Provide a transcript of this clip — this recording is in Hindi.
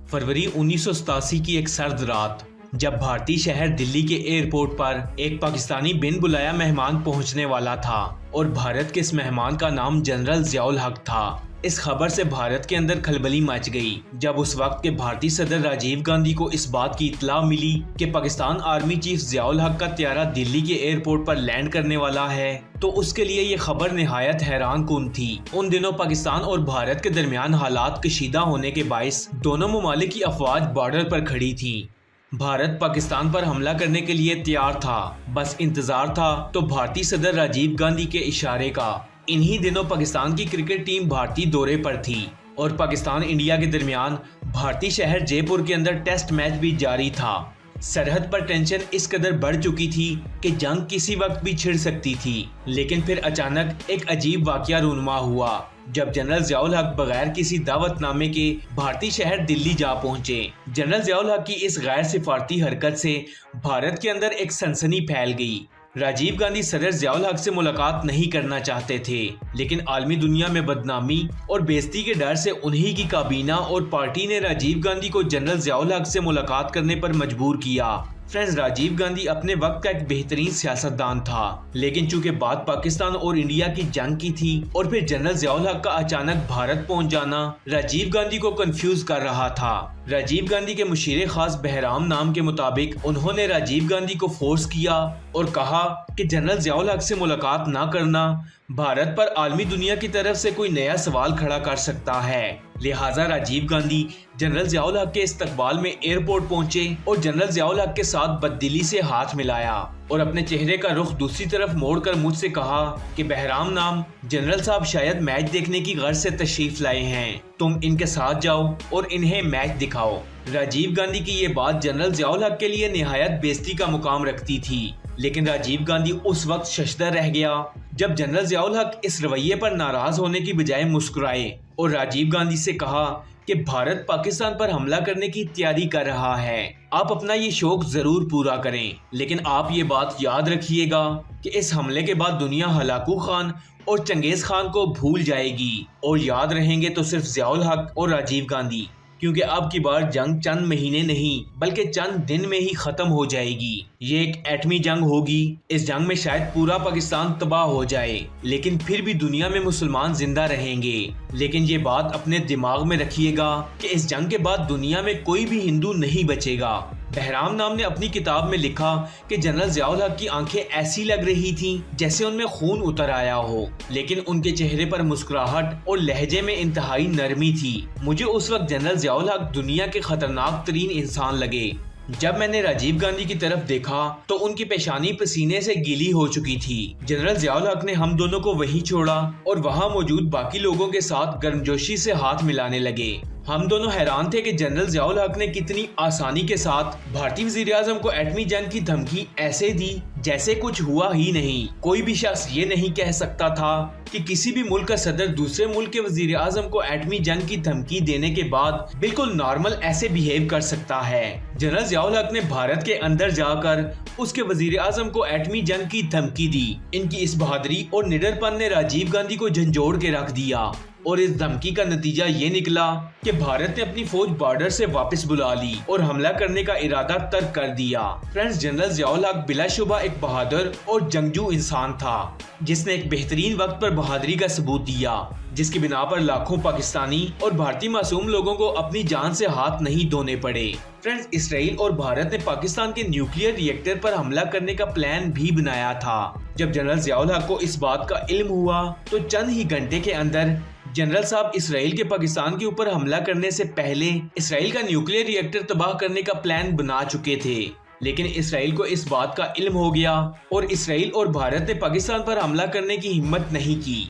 फरवरी 1987 की एक सर्द रात, जब भारतीय शहर दिल्ली के एयरपोर्ट पर एक पाकिस्तानी बिन बुलाया मेहमान पहुंचने वाला था और भारत के इस मेहमान का नाम जनरल ज़ियाउल हक था। इस खबर से भारत के अंदर खलबली मच गई जब उस वक्त के भारतीय सदर राजीव गांधी को इस बात की इत्तला मिली कि पाकिस्तान आर्मी चीफ ज़ियाउल हक का त्यारा दिल्ली के एयरपोर्ट पर लैंड करने वाला है। तो उसके लिए ये खबर निहायत हैरान कुन थी। उन दिनों पाकिस्तान और भारत के दरमियान हालात कशीदा होने के बाइस दोनों ममालिक की अफवाज बॉर्डर पर खड़ी थी। भारत पाकिस्तान पर हमला करने के लिए तैयार था, बस इंतजार था तो भारतीय सदर राजीव गांधी के इशारे का। इन्हीं दिनों पाकिस्तान की क्रिकेट टीम भारतीय दौरे पर थी और पाकिस्तान इंडिया के दरमियान भारतीय शहर जयपुर के अंदर टेस्ट मैच भी जारी था। सरहद पर टेंशन इस कदर बढ़ चुकी थी कि जंग किसी वक्त भी छिड़ सकती थी। लेकिन फिर अचानक एक अजीब वाकया रूनुमा हुआ जब जनरल ज़ियाउल हक बगैर किसी दावतनामे के भारतीय शहर दिल्ली जा पहुंचे। जनरल ज़ियाउल हक की इस गैर सिफारती हरकत से भारत के अंदर एक सनसनी फैल गई। राजीव गांधी सदर ज़ियाउल हक से मुलाकात नहीं करना चाहते थे, लेकिन आलमी दुनिया में बदनामी और बेइज्जती के डर से उन्हीं की काबीना और पार्टी ने राजीव गांधी को जनरल ज़ियाउल हक से मुलाकात करने पर मजबूर किया। फ्रेंड्स, राजीव गांधी अपने वक्त का एक बेहतरीन सियासतदान था, लेकिन चूंकि बात पाकिस्तान और इंडिया की जंग की थी और फिर जनरल ज़ियाउल हक का अचानक भारत पहुंच जाना राजीव गांधी को कंफ्यूज कर रहा था। राजीव गांधी के मुशीर खास बहराम नाम के मुताबिक उन्होंने राजीव गांधी को फोर्स किया और कहा कि जनरल ज़ियाउल हक से मुलाकात ना करना भारत पर आलमी दुनिया की तरफ से कोई नया सवाल खड़ा कर सकता है। लिहाजा राजीव गांधी जनरल ज़ियाउल हक के इस्तकबाल में एयरपोर्ट पहुंचे और जनरल ज़ियाउल हक के साथ बददिली से हाथ मिलाया और अपने चेहरे का रुख दूसरी तरफ मोड़कर मुझसे कहा कि बहराम नाम जनरल साहब शायद मैच देखने की गर्ज से तशरीफ लाए हैं, तुम इनके साथ जाओ और इन्हें मैच दिखाओ। राजीव गांधी की ये बात जनरल ज़ियाउल हक के लिए निहायत बेइज्जती का मुकाम रखती थी, लेकिन राजीव गांधी उस वक्त शशदर रह गया जब जनरल ज़ियाउल हक इस रवैये पर नाराज होने की बजाय मुस्कुराए और राजीव गांधी से कहा कि भारत पाकिस्तान पर हमला करने की तैयारी कर रहा है, आप अपना ये शौक जरूर पूरा करें, लेकिन आप ये बात याद रखिएगा कि इस हमले के बाद दुनिया हलाकू खान और चंगेज खान को भूल जाएगी और याद रहेंगे तो सिर्फ ज़ियाउल हक और राजीव गांधी, क्योंकि अब की बार जंग चंद महीने नहीं बल्कि चंद दिन में ही खत्म हो जाएगी। ये एक एटमी जंग होगी। इस जंग में शायद पूरा पाकिस्तान तबाह हो जाए, लेकिन फिर भी दुनिया में मुसलमान जिंदा रहेंगे। लेकिन ये बात अपने दिमाग में रखिएगा कि इस जंग के बाद दुनिया में कोई भी हिंदू नहीं बचेगा। बहराम नाम ने अपनी किताब में लिखा कि जनरल ज़ियाउल हक की आंखें ऐसी लग रही थीं जैसे उनमें खून उतर आया हो, लेकिन उनके चेहरे पर मुस्कुराहट और लहजे में इंतहाई नरमी थी। मुझे उस वक्त जनरल ज़ियाउल हक दुनिया के खतरनाक तरीन इंसान लगे। जब मैंने राजीव गांधी की तरफ देखा तो उनकी पेशानी पसीने से गीली हो चुकी थी। जनरल ज़ियाउल हक ने हम दोनों को वहीं छोड़ा और वहां मौजूद बाकी लोगों के साथ गर्मजोशी से हाथ मिलाने लगे। हम दोनों हैरान थे कि जनरल ज़ियाउल हक ने कितनी आसानी के साथ भारतीय वज़ीर आज़म को एटमी जंग की धमकी ऐसे दी जैसे कुछ हुआ ही नहीं। कोई भी शख्स ये नहीं कह सकता था कि किसी भी मुल्क का सदर दूसरे मुल्क के वज़ीर आज़म को एटमी जंग की धमकी देने के बाद बिल्कुल नॉर्मल ऐसे बिहेव कर सकता है। जनरल ज़ियाउल हक ने भारत के अंदर जाकर उसके वज़ीर आज़म को एटमी जंग की धमकी दी। इनकी इस बहादुरी और निडरपन ने राजीव गांधी को झंझोड़ के रख दिया और इस धमकी का नतीजा ये निकला कि भारत ने अपनी फौज बॉर्डर से वापस बुला ली और हमला करने का इरादा तर्क कर दिया। फ्रेंड्स, जनरल ज़ियाउल हक बिलाशुबा एक बहादुर और जंगजू इंसान था जिसने एक बेहतरीन वक्त पर बहादुरी का सबूत दिया, जिसकी बिना पर लाखों पाकिस्तानी और भारतीय मासूम लोगों को अपनी जान से हाथ नहीं धोने पड़े। फ्रेंड्स, इसराइल और भारत ने पाकिस्तान के न्यूक्लियर रिएक्टर पर हमला करने का प्लान भी बनाया था। जब जनरल ज़ियाउल हक को इस बात का इल्म हुआ तो चंद ही घंटे के अंदर जनरल साहब इसराइल के पाकिस्तान के ऊपर हमला करने से पहले इसराइल का न्यूक्लियर रिएक्टर तबाह करने का प्लान बना चुके थे। लेकिन इसराइल को इस बात का इल्म हो गया और इसराइल और भारत ने पाकिस्तान पर हमला करने की हिम्मत नहीं की।